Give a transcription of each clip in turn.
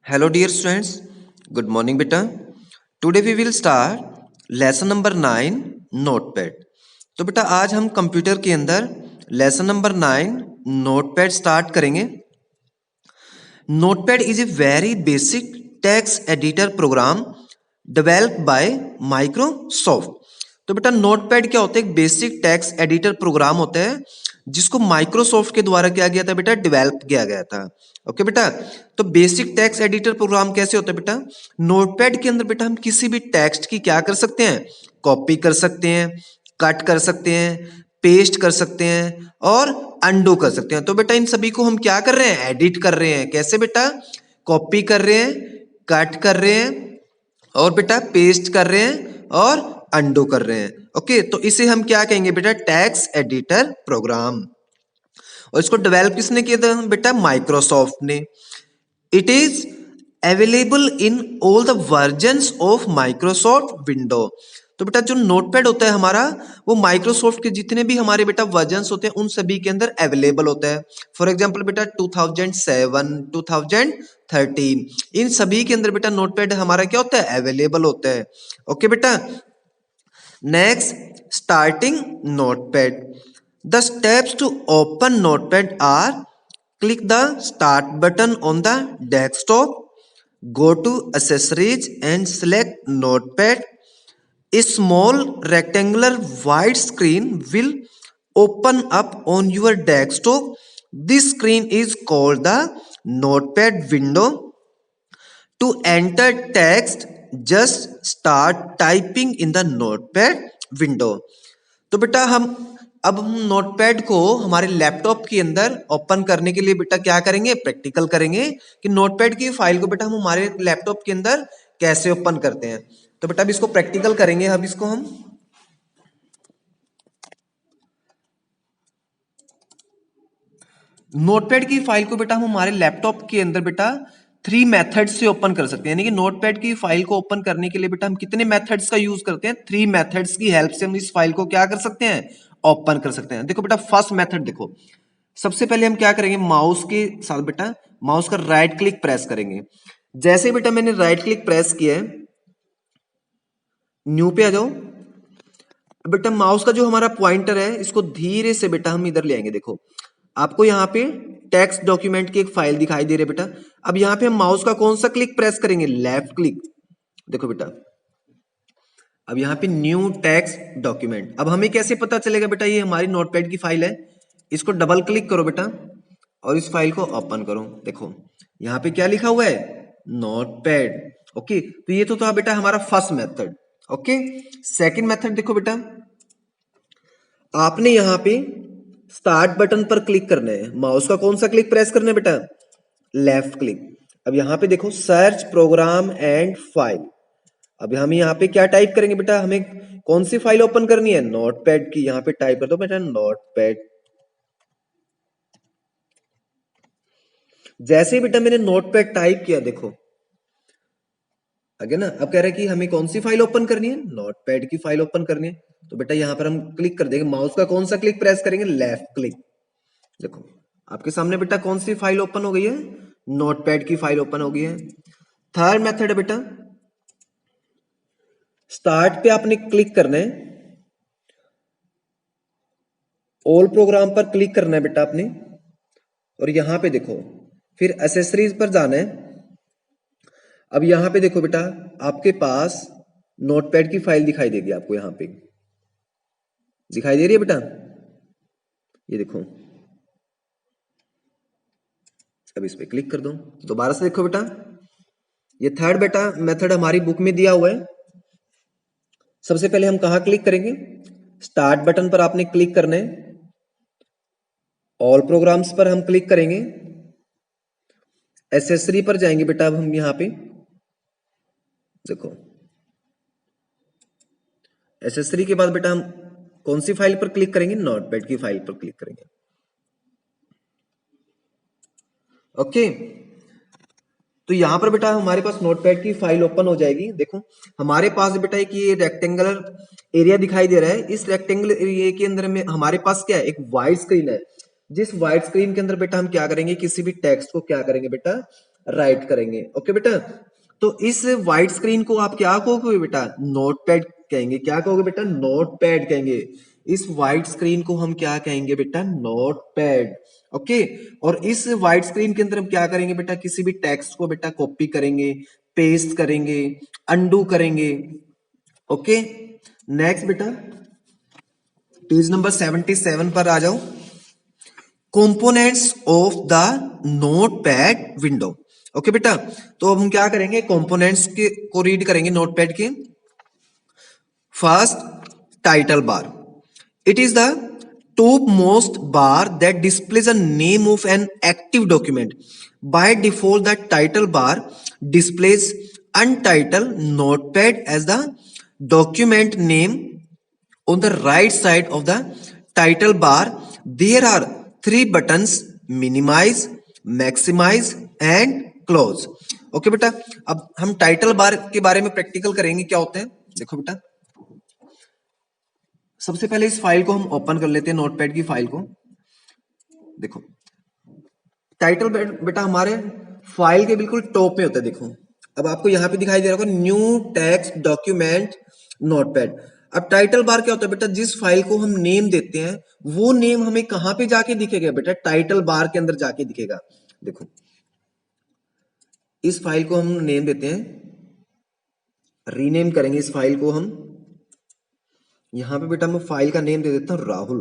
Hello dear students, good morning beta. Today we will start lesson number 9 notepad. तो बेटा आज हम computer के अंदर लेसन नंबर 9 नोटपैड स्टार्ट करेंगे. Notepad is a very basic text editor program developed by Microsoft. तो बेटा notepad क्या होता है? एक बेसिक टेक्स्ट एडिटर प्रोग्राम होता है जिसको माइक्रोसॉफ्ट के द्वारा क्या गया था बेटा? डेवलप किया गया था. ओके बेटा, तो बेसिक टेक्स्ट एडिटर प्रोग्राम कैसे होता है बेटा? नोटपैड के अंदर बेटा हम किसी भी टेक्स्ट की क्या कर सकते हैं? कॉपी कर सकते हैं, कट कर सकते हैं, पेस्ट कर सकते हैं और अंडू कर सकते हैं. तो बेटा इन सभी को हम क्या कर रहे हैं? एडिट कर रहे हैं. कैसे बेटा? कॉपी कर रहे हैं, कट कर रहे हैं और बेटा पेस्ट कर रहे हैं और अंडू कर रहे हैं. ओके, तो इसे हम क्या कहेंगे बेटा? Text editor program. और इसको डेवलप किसने किया था बेटा? माइक्रोसॉफ्ट ने. It is available in all the versions of Microsoft window. तो बेटा जो नोटपैड होता है हमारा, वो माइक्रोसॉफ्ट के जितने भी हमारे बेटा वर्जन्स होते हैं उन सभी के अंदर अवेलेबल होता है. फॉर एग्जांपल बेटा 2007, 2013 इन सभी के अंदर बेटा नोटपैड हमारा क्या होता है? अवेलेबल होता है. ओके बेटा, next starting notepad. The steps to open Notepad are: click the Start button on the desktop, go to Accessories and select Notepad. A small rectangular white screen will open up on your desktop. This screen is called the Notepad window. To enter text, just start typing in the Notepad window. तो बेटा हम notepad को हमारे laptop के अंदर open करने के लिए बेटा क्या करेंगे? प्रैक्टिकल करेंगे कि नोटपैड की फाइल को बेटा हम हमारे लैपटॉप के अंदर कैसे ओपन करते हैं. तो बेटा अब इसको प्रैक्टिकल करेंगे. अब इसको हम नोटपैड की फाइल को बेटा हम हमारे लैपटॉप के अंदर बेटा 3 मेथड से ओपन कर सकते हैं. यानी कि नोटपैड की फाइल को ओपन करने के लिए बेटा हम कितने मेथड्स का यूज करते हैं? 3 मेथड्स की हेल्प से हम इस फाइल को क्या कर सकते हैं? ओपन कर सकते हैं. देखो बेटा फर्स्ट मेथड देखो, सबसे पहले हम क्या करेंगे? माउस के साथ बेटा माउस का राइट क्लिक प्रेस करेंगे. जैसे बेटा मैंने राइट क्लिक प्रेस किया है, न्यू पे आ जाओ. बेटा माउस का जो हमारा पॉइंटर है इसको धीरे से बेटा हम इधर ले आएंगे. देखो आपको यहाँ पे टेक्स्ट डॉक्यूमेंट की एक फाइल दिखाई दे रही है बेटा. अब यहाँ पे हम माउस का कौन सा क्लिक प्रेस करेंगे? Left click. देखो बेटा अब यहाँ पे न्यू टेक्स्ट डॉक्यूमेंट. अब हमें कैसे पता चलेगा बेटा ये हमारी नोटपैड की फाइल है? इसको डबल क्लिक करो बेटा और इस फाइल को ओपन करो. देखो यहाँ पे क्या लिखा हुआ है? नोटपैड. ओके, तो ये तो था बेटा हमारा first method. Okay, second method देखो बेटा, आपने यहाँ पे स्टार्ट बटन पर क्लिक करना है. माउस का कौन सा क्लिक प्रेस करना है बेटा? Left click. अब यहाँ पे देखो सर्च प्रोग्राम एंड फाइल. अब हम यहाँ पे क्या टाइप करेंगे बेटा? हमें कौन सी फाइल ओपन करनी है? नोटपैड की. यहाँ पे टाइप कर दो बेटा नोटपैड. जैसे बेटा मैंने नोटपैड टाइप किया, देखो आगे ना, अब कह रहा है कि हमें कौन सी फाइल ओपन करनी है? नोटपैड की फाइल ओपन करनी है. तो बेटा यहाँ पर हम क्लिक कर देंगे. माउस का कौन सा क्लिक प्रेस करेंगे? Left click. देखो आपके सामने बेटा कौन सी फाइल ओपन हो गई है? नोटपैड की फाइल ओपन हो गई है. थर्ड मेथड है बेटा, स्टार्ट पे आपने क्लिक करना है, ऑल प्रोग्राम पर क्लिक करना है बेटा आपने, और यहां पे देखो फिर एसेसरीज पर जाना है. अब यहां पे देखो बेटा आपके पास नोटपैड की फाइल दिखाई देगी. आपको यहां पे दिखाई दे रही है बेटा? ये देखो. अब इस पे क्लिक कर दो. दोबारा से देखो बेटा, ये थर्ड बेटा मेथड हमारी बुक में दिया हुआ है. सबसे पहले हम कहां क्लिक करेंगे? स्टार्ट बटन पर आपने क्लिक करना है, ऑल प्रोग्राम्स पर हम क्लिक करेंगे, एसेसरी पर जाएंगे बेटा. अब हम यहां पे देखो एसेसरी के बाद बेटा हम कौन सी फाइल पर क्लिक करेंगे? नोटपैड की फाइल पर क्लिक करेंगे. ओके, तो यहां पर बेटा हमारे पास नोटपैड की फाइल ओपन हो जाएगी. देखो हमारे पास बेटा एक ये रेक्टेंगुलर एरिया दिखाई दे रहा है. इस रेक्टेंगुलर एरिया के अंदर में हमारे पास क्या है? एक व्हाइट स्क्रीन है. जिस व्हाइट स्क्रीन के अंदर बेटा हम क्या करेंगे? किसी भी टेक्स्ट को क्या करेंगे बेटा? राइट करेंगे। ओके बेटा, तो इस व्हाइट स्क्रीन को आप क्या कहोगे बेटा? नोटपैड कहेंगे। क्या कहोगे बेटा? नोटपैड कहेंगे। इस व्हाइट स्क्रीन को हम क्या कहेंगे बेटा? नोटपैड। ओके, और इस व्हाइट स्क्रीन के अंदर हम क्या करेंगे बेटा? किसी भी टेक्स्ट को बेटा कॉपी करेंगे, पेस्ट करेंगे, अंडू करेंगे। ओके, नेक्स्ट बेटा पेज नंबर 77 पर आ जाओ। Components of the notepad window. Okay बेटा, तो अब हम क्या करेंगे? कंपोनेंट्स के को रीड करेंगे नोटपैड के। First, title bar. It is the top most bar that displays a name of an active document. By default, the title bar displays untitled notepad as the document name. On the right side of the title bar, there are three buttons: minimize, maximize and close. Okay बेटा, अब हम title bar के बारे में practical करेंगे। क्या होते हैं देखो बेटा, सबसे पहले इस फाइल को हम ओपन कर लेते हैं, नोटपैड की फाइल को। देखो टाइटल बेटा हमारे फाइल के बिल्कुल टॉप में होता है। देखो अब आपको यहाँ पे दिखाई दे रहा होगा न्यू टेक्स्ट डॉक्यूमेंट नोटपैड। अब टाइटल बार क्या होता है बेटा? जिस फाइल को हम नेम देते हैं वो नेम हमें कहां पे जाके दिखेगा बेटा? टाइटल बार के अंदर जाके दिखेगा। देखो इस फाइल को हम नेम देते हैं, रीनेम करेंगे इस फाइल को हम। यहां पे बेटा मैं फाइल का नेम दे देता हूं राहुल।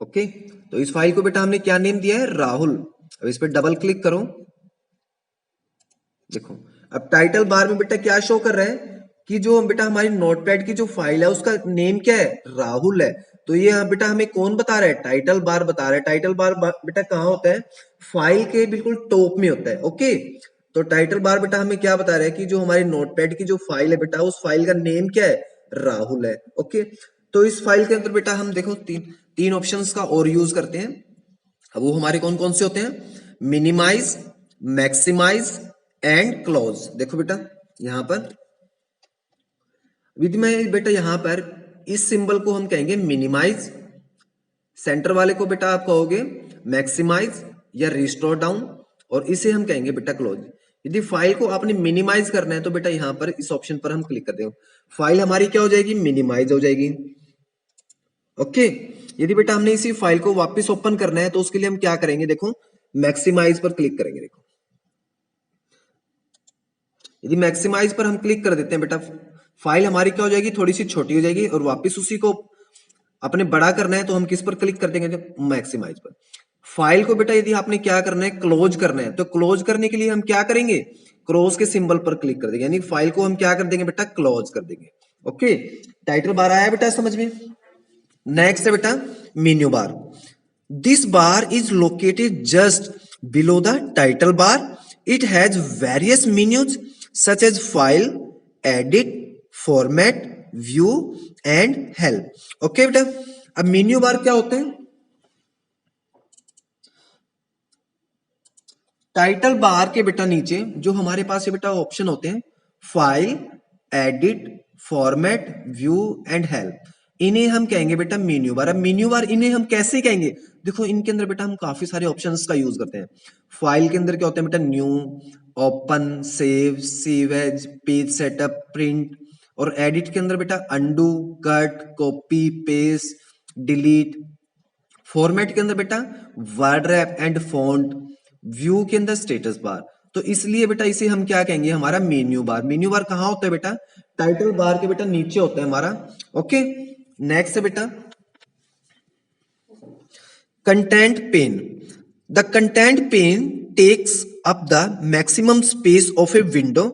ओके, तो इस फाइल को बेटा हमने क्या नेम दिया है? राहुल। अब इस पर डबल क्लिक करो। देखो अब टाइटल बार में बेटा क्या शो कर रहा है कि जो बेटा हमारी नोटपैड की जो फाइल है उसका नेम क्या है? राहुल है। तो ये बेटा हमें कौन बता रहा है? टाइटल बार बता रहा है। टाइटल बार बेटा कहाँ होता है? फाइल के बिल्कुल टॉप में होता है। ओके, तो टाइटल बार बेटा हमें क्या बता रहा है कि जो हमारी नोटपैड की जो फाइल है बेटा उस फाइल का नेम क्या है? राहुल है। ओके, तो इस फाइल के अंदर बेटा हम देखो तीन ऑप्शंस का और यूज करते हैं। अब वो हमारे कौन कौन से होते हैं? Minimise, maximise and close. देखो बेटा यहां पर विधि में बेटा यहां पर इस सिंबल को हम कहेंगे मिनिमाइज, सेंटर वाले को बेटा आप कहोगे मैक्सिमाइज या रिस्टोर डाउन, और इसे हम कहेंगे बेटा क्लोज। यदि फाइल को आपने मिनिमाइज करना है तो बेटा यहां पर इस ऑप्शन पर हम क्लिक कर देंगे, फाइल हमारी क्या हो जाएगी? मिनिमाइज हो जाएगी। ओके, यदि बेटा हमने इसी फाइल को वापस ओपन करना है तो उसके लिए हम क्या करेंगे? देखो मैक्सिमाइज पर क्लिक करेंगे। देखो यदि मैक्सिमाइज पर हम क्लिक कर देते हैं बेटा फाइल हमारी क्या हो जाएगी? थोड़ी सी छोटी हो जाएगी। और वापस उसी को अपने बड़ा करना है तो हम किस पर क्लिक कर देंगे? मैक्सिमाइज पर। फाइल को बेटा यदि आपने क्या करना है? क्लोज करना है, तो क्लोज करने के लिए हम क्या करेंगे? क्रॉस के सिंबल पर क्लिक कर देंगे, यानी फाइल को हम क्या कर देंगे बेटा? क्लोज कर देंगे। ओके, टाइटल बार आया बेटा समझ में? नेक्स्ट है बेटा menu bar. This bar is located just below the title bar. It has various menus such as file, edit, format, view and help. Okay बेटा, अब मेन्यू बार क्या होते हैं? टाइटल बार के बेटा नीचे जो हमारे पास ये बेटा ऑप्शन होते हैं file, edit, format, view and help, इन्हें हम कहेंगे बेटा मेन्यू बार। अब मेन्यू बार इन्हें हम कैसे कहेंगे? देखो इनके अंदर बेटा हम काफी सारे ऑप्शंस का यूज करते हैं। फाइल के अंदर क्या होता है बेटा? New, open, save as, page setup, print. और एडिट के अंदर बेटा undo, cut, copy, paste, delete. Format के अंदर बेटा word wrap and font. View के अंदर स्टेटस बार। तो इसलिए बेटा इसे हम क्या कहेंगे? हमारा मेन्यू बार। मेन्यू बार कहां होता है बेटा? टाइटल बार के बेटा नीचे होता है हमारा। ओके, नेक्स्ट है बेटा content pane. The content pane takes up the maximum space of a window.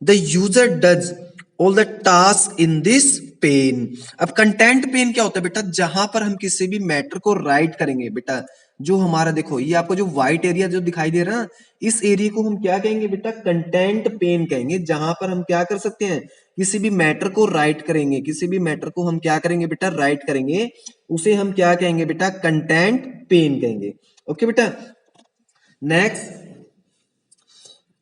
The user does all the task in this pane. अब कंटेंट पेन क्या होता है बेटा? जहां पर हम किसी भी मैटर को राइट करेंगे बेटा, जो हमारा देखो ये आपको जो व्हाइट एरिया जो दिखाई दे रहा है, इस एरिया को हम क्या कहेंगे बेटा? कंटेंट पेन कहेंगे। जहां पर हम क्या कर सकते हैं? किसी भी मैटर को राइट करेंगे, किसी भी मैटर को हम क्या करेंगे बेटा? राइट करेंगे, उसे हम क्या कहेंगे बेटा? कंटेंट पेन कहेंगे। ओके बेटा, next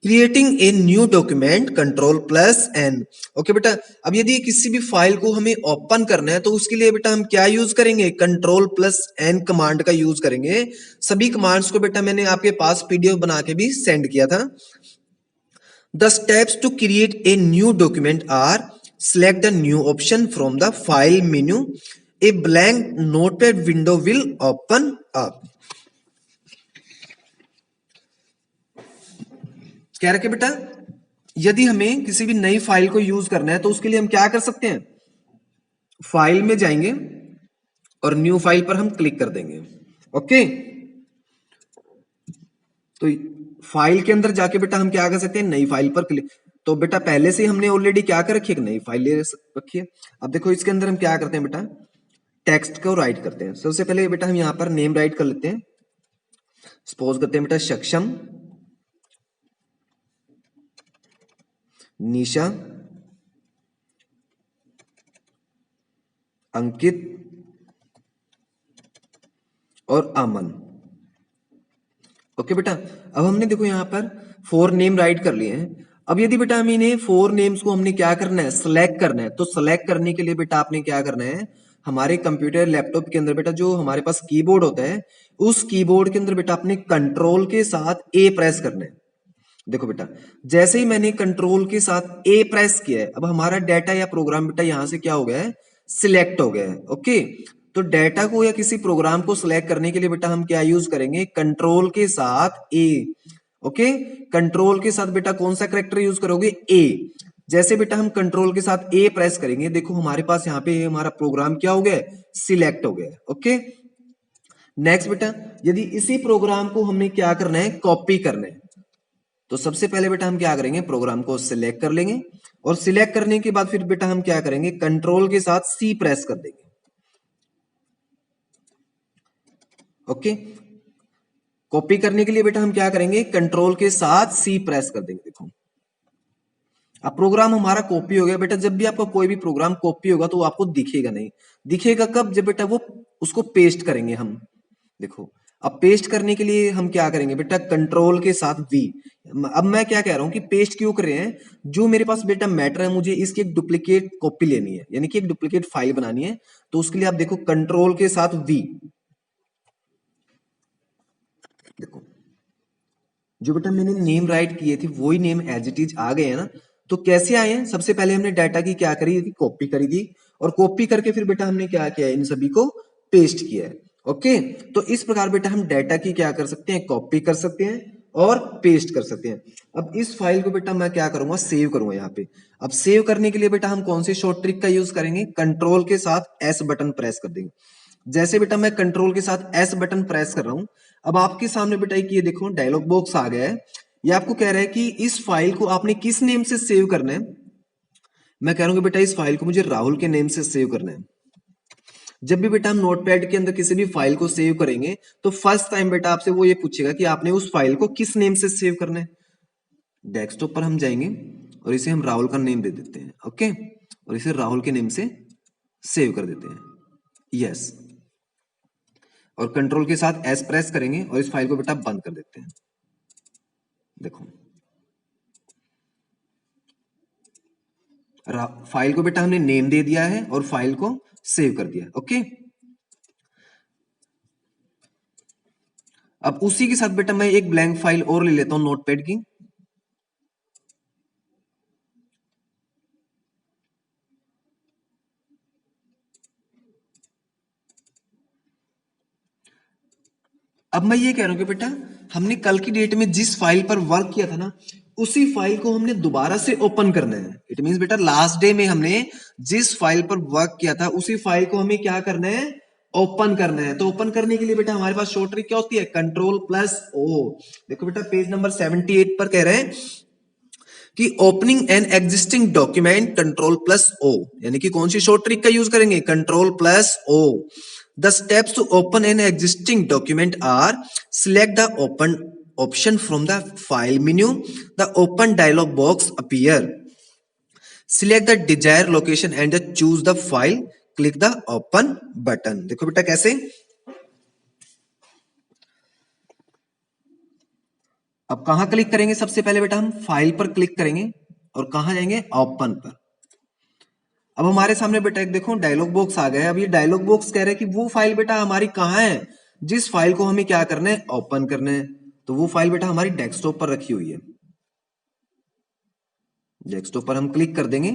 creating a new document control plus N. Okay बेटा, अब यदि किसी भी फाइल को हमें ओपन करना है तो उसके लिए बेटा हम क्या यूज करेंगे, कंट्रोल प्लस एन कमांड का यूज करेंगे। सभी कमांड्स को बेटा मैंने आपके पास पीडीएफ बना के भी सेंड किया था। The steps to create a new document are select the new option from the file menu, a blank notepad window will open up। कह रखे बेटा यदि हमें किसी भी नई फाइल को यूज करना है तो उसके लिए हम क्या कर सकते हैं, फाइल में जाएंगे और न्यू फाइल पर हम क्लिक कर देंगे। ओके, तो फाइल के अंदर जाके बेटा हम क्या कर सकते हैं, नई फाइल पर क्लिक। तो बेटा पहले से हमने ऑलरेडी क्या कर रखी है, नई फाइल ले रखी है। अब देखो इसके अंदर हम क्या करते हैं बेटा, टेक्स्ट को राइट करते हैं। सबसे पहले बेटा हम यहां पर नेम राइट कर लेते हैं। सपोज करते हैं बेटा सक्षम, निशा, अंकित और अमन। ओके बेटा, अब हमने देखो यहां पर 4 नेम राइट कर लिए हैं। अब यदि बेटा हम इन्हें 4 नेम्स को हमने क्या करना है, सिलेक्ट करना है। तो सिलेक्ट करने के लिए बेटा आपने क्या करना है, हमारे कंप्यूटर लैपटॉप के अंदर बेटा जो हमारे पास कीबोर्ड होता है, उस कीबोर्ड के अंदर बेटा आपने कंट्रोल के साथ ए प्रेस करना है। देखो बेटा जैसे ही मैंने कंट्रोल के साथ ए प्रेस किया है, अब हमारा डाटा या प्रोग्राम बेटा यहां से क्या हो गया है, सिलेक्ट हो गया है। ओके, तो डाटा को या किसी प्रोग्राम को सिलेक्ट करने के लिए बेटा हम क्या यूज करेंगे, कंट्रोल के साथ ए। ओके, कंट्रोल के साथ बेटा कौन सा करेक्टर यूज करोगे, ए। जैसे बेटा हम कंट्रोल के साथ ए प्रेस करेंगे, देखो हमारे पास यहाँ पे हमारा प्रोग्राम क्या हो गया, सिलेक्ट हो गया। ओके, नेक्स्ट बेटा यदि इसी प्रोग्राम को हमने क्या करना है, कॉपी करना है, तो सबसे पहले बेटा हम क्या करेंगे, प्रोग्राम को सिलेक्ट कर लेंगे और सिलेक्ट करने के बाद फिर बेटा हम क्या करेंगे, कंट्रोल के साथ सी प्रेस कर देंगे। ओके, कॉपी करने के लिए बेटा हम क्या करेंगे, कंट्रोल के साथ सी प्रेस कर देंगे। देखो अब प्रोग्राम हमारा कॉपी हो गया। बेटा जब भी आपका कोई भी प्रोग्राम कॉपी होगा तो आपको दिखेगा नहीं, दिखेगा कब, जब बेटा वो उसको पेस्ट करेंगे हम। देखो अब पेस्ट करने के लिए हम क्या करेंगे बेटा, कंट्रोल के साथ वी। अब मैं क्या कह रहा हूं कि पेस्ट क्यों कर रहे हैं, जो मेरे पास बेटा मैटर है, मुझे इसकी एक डुप्लीकेट कॉपी लेनी है, यानी कि एक डुप्लीकेट फाइल बनानी है। तो उसके लिए आप देखो कंट्रोल के साथ वी। देखो जो बेटा मैंने नेम राइट किए थे वही नेम एज इट इज आ गए हैं ना। तो कैसे आए हैं, सबसे पहले हमने डाटा की क्या करी थी, कॉपी करी थी, और कॉपी करके फिर बेटा हमने क्या किया है, इन सभी को पेस्ट किया है। ओके, तो इस प्रकार बेटा हम डाटा की क्या कर सकते हैं, कॉपी कर सकते हैं और पेस्ट कर सकते हैं। अब इस फाइल को बेटा मैं क्या करूंगा, सेव करूंगा यहाँ पे। अब सेव करने के लिए बेटा हम कौन सी शॉर्ट ट्रिक का यूज करेंगे, कंट्रोल के साथ एस बटन प्रेस कर देंगे। जैसे बेटा मैं कंट्रोल के साथ एस बटन प्रेस कर रहा हूं, अब आपके सामने बेटा ये देखो डायलॉग बॉक्स आ गया है। ये आपको कह रहा है कि इस फाइल को आपने किस नेम से सेव करना है। मैं कह रहा हूँ बेटा इस फाइल को मुझे राहुल के नेम से सेव करना है। जब भी बेटा हम नोटपैड के अंदर किसी भी फाइल को सेव करेंगे तो फर्स्ट टाइम बेटा आपसे वो ये पूछेगा कि आपने उस फाइल को किस नेम से सेव करना है। डेस्कटॉप पर हम जाएंगे और इसे हम राहुल का नेम दे देते हैं। ओके, और इसे राहुल के नेम से सेव कर देते हैं। यस, और कंट्रोल के साथ एस प्रेस करेंगे और इस फाइल को बेटा बंद कर देते हैं। देखो फाइल को बेटा हमने नेम दे दिया है और फाइल को सेव कर दिया। ओके, अब उसी के साथ बेटा मैं एक ब्लैंक फाइल और ले लेता हूं नोटपैड की। अब मैं ये कह रहा हूं कि बेटा हमने कल की डेट में जिस फाइल पर वर्क किया था ना, उसी फाइल को हमने दोबारा से ओपन करना है। इट मींस बेटा लास्ट डे में हमने जिस फाइल पर वर्क किया था उसी फाइल को हमें क्या करना है, ओपन करना है। तो ओपन करने के लिए बेटा हमारे पास शॉर्ट ट्रिक क्या होती है, कंट्रोल प्लस ओ। देखो बेटा पेज नंबर 78 पर कह रहे हैं कि opening an existing document control plus O, यानी कि कौन सी शॉर्ट ट्रिक का यूज करेंगे, control plus O. The steps to open an existing document are select the open option from the file menu, the open dialog box appear, select the desired location and choose the file, click the open button। देखो बेटा कैसे, अब कहां click करेंगे? सबसे पहले बेटा हम फाइल पर क्लिक करेंगे और कहां जाएंगे? ओपन पर। अब हमारे सामने बेटा एक देखो डायलॉग बॉक्स आ गया है। अब ये डायलॉग बॉक्स कह रहा है कि वो फाइल बेटा हमारी कहाँ है, जिस फाइल को हमें क्या करना है? ओपन करना है। तो वो फाइल बेटा हमारी डेस्कटॉप पर रखी हुई है। डेस्कटॉप पर हम क्लिक कर देंगे,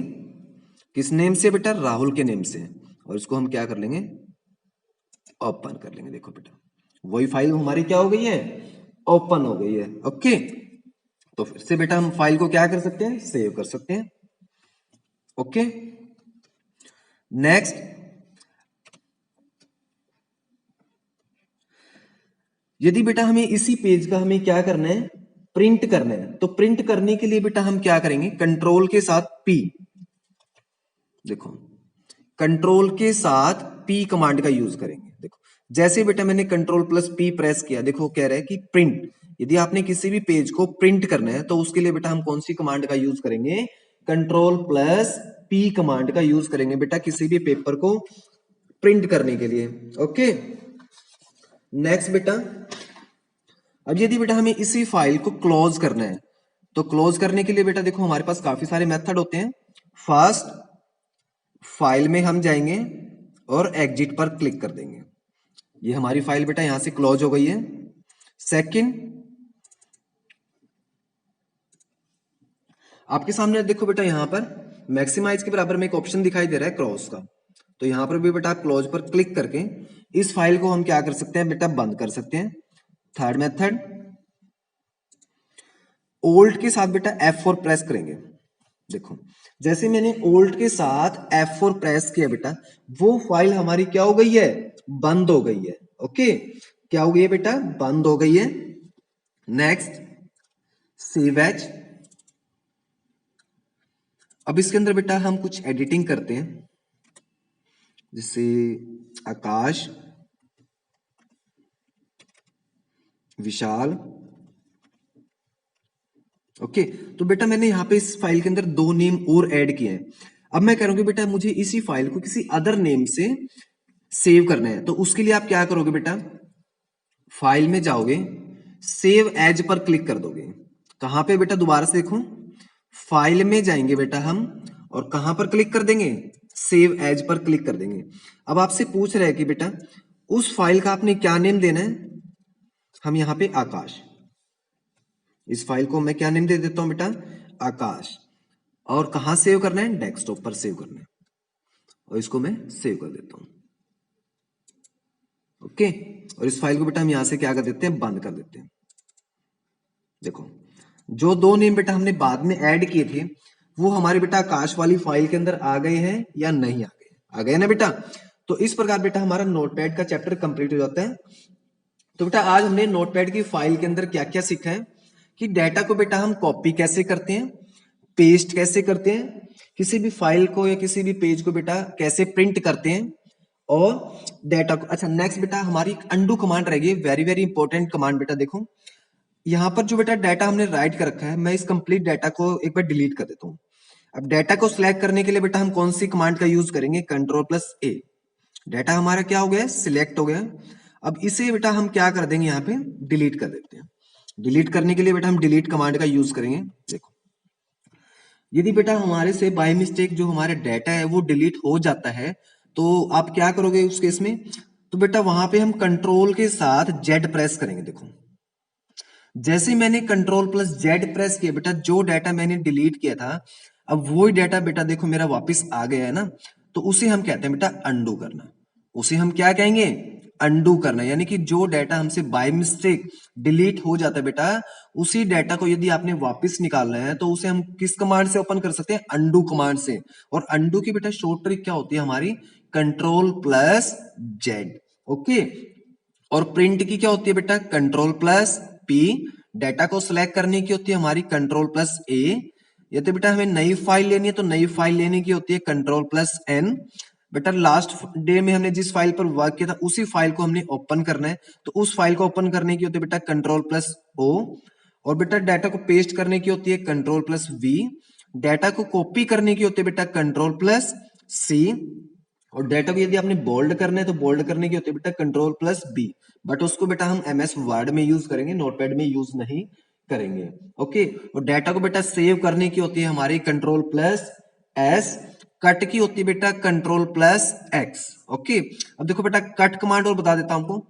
किस नेम से बेटा? राहुल के नेम से। और इसको हम क्या कर लेंगे? ओपन कर लेंगे। देखो बेटा वही फाइल हमारी क्या हो गई है? ओपन हो गई है। ओके, तो फिर से बेटा हम फाइल को क्या कर सकते हैं? सेव कर सकते हैं। ओके, नेक्स्ट, यदि बेटा हमें इसी पेज का हमें क्या करना है? प्रिंट करना है। तो प्रिंट करने के लिए बेटा हम क्या करेंगे? कंट्रोल के साथ पी। देखो कंट्रोल के साथ पी कमांड का यूज करेंगे। देखो जैसे बेटा मैंने कंट्रोल प्लस पी प्रेस किया, देखो कह रहा है कि प्रिंट। यदि आपने किसी भी पेज को प्रिंट करना है तो उसके लिए बेटा हम कौन सी कमांड का यूज करेंगे? कंट्रोल प्लस पी कमांड का यूज करेंगे बेटा किसी भी पेपर को प्रिंट करने के लिए। ओके, नेक्स्ट बेटा, अब यदि बेटा हमें इसी फाइल को क्लोज करना है तो क्लोज करने के लिए बेटा देखो हमारे पास काफी सारे मेथड होते हैं। फर्स्ट, फाइल में हम जाएंगे और एग्जिट पर क्लिक कर देंगे। ये हमारी फाइल बेटा यहां से क्लोज हो गई है। सेकंड, आपके सामने देखो बेटा यहां पर मैक्सिमाइज के बराबर में एक ऑप्शन दिखाई दे रहा है क्रॉस का। तो यहां पर भी बेटा क्लोज पर क्लिक करके इस फाइल को हम क्या कर सकते हैं बेटा? बंद कर सकते हैं। थर्ड मेथड, ओल्ट के साथ बेटा F4 प्रेस करेंगे। देखो जैसे मैंने ओल्ट के साथ F4 प्रेस किया बेटा, वो फाइल हमारी क्या हो गई है? बंद हो गई है। ओके, क्या हो गई है बेटा? बंद हो गई है। Next, save as. अब इसके अंदर बेटा हम कुछ एडिटिंग करते हैं, जैसे आकाश, विशाल। ओके, तो बेटा मैंने यहाँ पे इस फाइल के अंदर दो नेम और ऐड किए हैं। अब मैं कह रहा हूँ कि बेटा मुझे इसी फाइल को किसी अदर नेम से सेव करना है। तो उसके लिए आप क्या करोगे बेटा? फाइल में जाओगे, सेव एज पर क्लिक कर दोगे। कहां पे बेटा? दोबारा से देखो, फाइल में जाएंगे बेटा हम और कहां पर क्लिक कर देंगे? सेव एज पर क्लिक कर देंगे। अब आपसे पूछ रहे हैं कि बेटा उस फाइल का आपने क्या नेम देना है? हम यहां पे आकाश, इस फाइल को मैं क्या नेम दे देता हूं बेटा? आकाश। और कहां सेव करना है? डेस्कटॉप पर सेव करना है। और इसको मैं सेव कर देता हूं। ओके, और इस फाइल को बेटा हम यहां से क्या कर देते हैं? बंद कर देते हैं। देखो जो दो नेम बेटा हमने बाद में ऐड किए थे वो हमारे बेटा आकाश वाली फाइल के अंदर आ गए हैं या नहीं आ गए? आ गए ना बेटा। तो इस प्रकार बेटा हमारा नोटपैड का चैप्टर कंप्लीट हो जाता है। तो बेटा आज हमने नोटपैड की फाइल के अंदर क्या क्या सीखा है कि डेटा को बेटा हम कॉपी कैसे करते हैं, पेस्ट कैसे करते हैं, किसी भी फाइल को या किसी भी पेज को बेटा कैसे प्रिंट करते हैं, और डेटा को। अच्छा नेक्स्ट बेटा हमारी अंडू कमांड रहेगी, वेरी वेरी इंपॉर्टेंट कमांड बेटा। देखो यहाँ पर जो बेटा डाटा हमने राइट कर रखा है, मैं इस कंप्लीट डाटा को एक बार डिलीट कर देता हूँ। अब डाटा को सिलेक्ट करने के लिए बेटा हम कौन सी कमांड का यूज करेंगे? कंट्रोल प्लस ए। डाटा हमारा क्या हो गया? सिलेक्ट हो गया। अब इसे बेटा हम क्या कर देंगे? यहाँ पे डिलीट कर देते हैं। डिलीट करने के लिए बेटा हम डिलीट कमांड का यूज करेंगे। देखो यदि बेटा हमारे से बाय मिस्टेक जो हमारा डाटा है वो डिलीट हो जाता है तो आप क्या करोगे उस केस में? तो बेटा वहां पे हम कंट्रोल के साथ जेड प्रेस करेंगे। देखो जैसे मैंने कंट्रोल प्लस जेड प्रेस किया बेटा, जो डाटा मैंने डिलीट किया था अब वही डाटा बेटा देखो मेरा वापस आ गया है ना। तो उसे हम कहते हैं बेटा अंडू करना। उसे हम क्या कहेंगे? अंडू करना। यानी कि जो डाटा हमसे बाय मिस्टेक डिलीट हो जाता है बेटा, उसी डाटा को यदि आपने वापस निकालना है तो उसे हम किस कमांड से ओपन कर सकते हैं? अंडू कमांड से। और अंडू की बेटा शॉर्ट ट्रिक क्या होती है हमारी? Control plus Z. ओके, और प्रिंट की क्या होती है बेटा? Control plus P. डाटा को सिलेक्ट करने की होती है हमारी कंट्रोल प्लस ए। ये तो बेटा हमें नई फाइल लेनी है तो नई फाइल लेने की होती है कंट्रोल प्लस एन। बेटा लास्ट डे में हमने जिस फाइल पर वर्क किया था उसी फाइल को हमने ओपन करना है तो उस फाइल को ओपन करने की होती है बेटा कंट्रोल प्लस ओ। और बेटा डाटा को पेस्ट करने की होती है कंट्रोल प्लस वी। डाटा को कॉपी करने की होती है बेटा कंट्रोल प्लस सी। और डाटा को यदि आपने बोल्ड करना है तो बोल्ड करने की होती है बेटा कंट्रोल प्लस बी। बट उसको बेटा हम एमएस वर्ड में यूज करेंगे, नोटपैड में यूज नहीं करेंगे। ओके, और डाटा को बेटा सेव करने की होती है हमारी कंट्रोल प्लस एस, कट की होती है बेटा कंट्रोल प्लस एक्स। ओके, अब देखो बेटा कट कमांड और बता देता हूं आपको।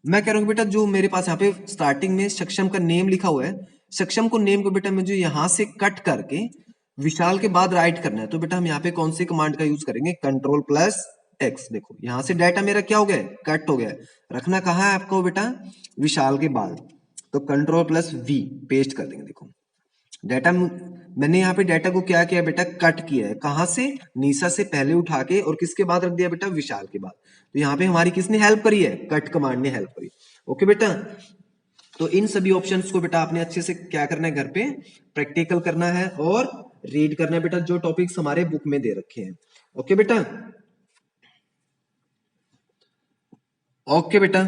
मैं कह रहा हूं बेटा जो मेरे पास यहाँ पे स्टार्टिंग में सक्षम का नेम लिखा हुआ है, सक्षम को नेम को बेटा मुझे यहां से कट करके विशाल के बाद राइट करना है, तो बेटा हम यहाँ पे कौन सी कमांड का यूज करेंगे, कंट्रोल प्लस एक्स। देखो यहां से डाटा मेरा क्या हो गया है, कट हो गया है। रखना कहाँ है आपको बेटा, विशाल के बाद, तो कंट्रोल प्लस वी पेस्ट कर देंगे। देखो डाटा मैंने यहाँ पे डाटा को क्या किया बेटा, कट किया है। कहां से, निशा से पहले उठा के और किसके बाद रख दिया बेटा, विशाल के बाद। तो यहाँ पे हमारी किसने हेल्प करी है, कट कमांड ने हेल्प करी। ओके बेटा, तो इन सभी ऑप्शंस को बेटा आपने अच्छे से क्या करना है, घर पे प्रैक्टिकल करना है और रीड करना है बेटा, जो टॉपिक्स हमारे बुक में दे रखे हैं। ओके बेटा, ओके बेटा।